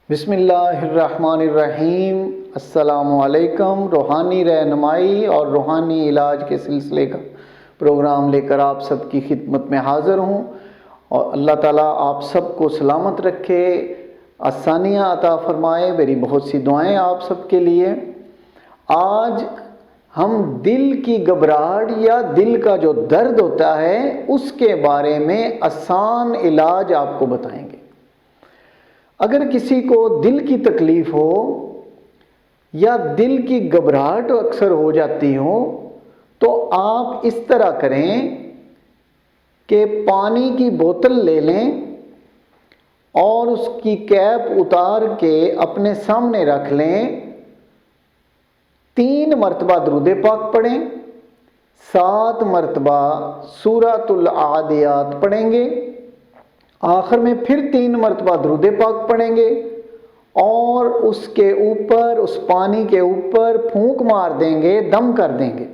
بسم اللہ الرحمن الرحیم۔ السلام علیکم۔ روحانی رہنمائی اور روحانی علاج کے سلسلے کا پروگرام لے کر آپ سب کی خدمت میں حاضر ہوں، اور اللہ تعالیٰ آپ سب کو سلامت رکھے، آسانیاں عطا فرمائے۔ میری بہت سی دعائیں آپ سب کے لیے۔ آج ہم دل کی گھبراہٹ یا دل کا جو درد ہوتا ہے اس کے بارے میں آسان علاج آپ کو بتائیں گے۔ اگر کسی کو دل کی تکلیف ہو یا دل کی گھبراہٹ اکثر ہو جاتی ہو تو آپ اس طرح کریں کہ پانی کی بوتل لے لیں اور اس کی کیپ اتار کے اپنے سامنے رکھ لیں، 3 مرتبہ درود پاک پڑھیں، 7 مرتبہ سورۃ العادیات پڑھیں گے، آخر میں پھر 3 مرتبہ درود پاک پڑھیں گے اور اس کے اوپر، اس پانی کے اوپر پھونک مار دیں گے، دم کر دیں گے۔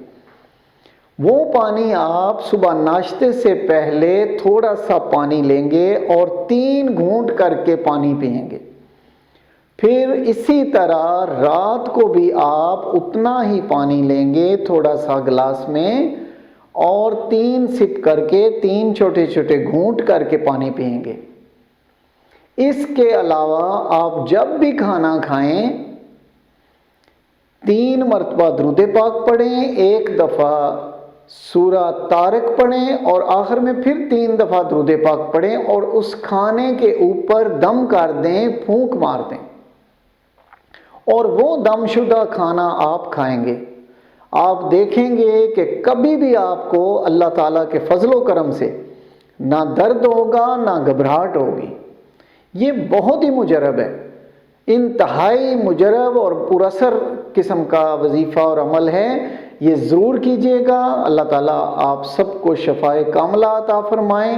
وہ پانی آپ صبح ناشتے سے پہلے تھوڑا سا پانی لیں گے اور 3 گھونٹ کر کے پانی پئیں گے۔ پھر اسی طرح رات کو بھی آپ اتنا ہی پانی لیں گے تھوڑا سا گلاس میں، اور 3 سپ کر کے، 3 چھوٹے چھوٹے گھونٹ کر کے پانی پئیں گے۔ اس کے علاوہ آپ جب بھی کھانا کھائیں 3 مرتبہ درود پاک پڑھیں، 1 دفعہ سورہ طارق پڑھیں اور آخر میں پھر 3 دفعہ درود پاک پڑھیں، اور اس کھانے کے اوپر دم کر دیں، پھونک مار دیں، اور وہ دم شدہ کھانا آپ کھائیں گے۔ آپ دیکھیں گے کہ کبھی بھی آپ کو اللہ تعالیٰ کے فضل و کرم سے نہ درد ہوگا نہ گھبراہٹ ہوگی۔ یہ بہت ہی مجرب ہے، انتہائی مجرب اور پر اثر قسم کا وظیفہ اور عمل ہے۔ یہ ضرور کیجیے گا۔ اللہ تعالیٰ آپ سب کو شفائے کاملہ عطا فرمائیں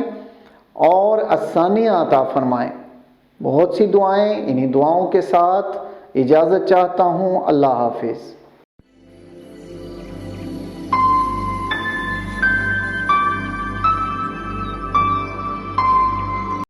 اور آسانیاں عطا فرمائیں۔ بہت سی دعائیں، انہی دعاؤں کے ساتھ اجازت چاہتا ہوں۔ اللہ حافظ۔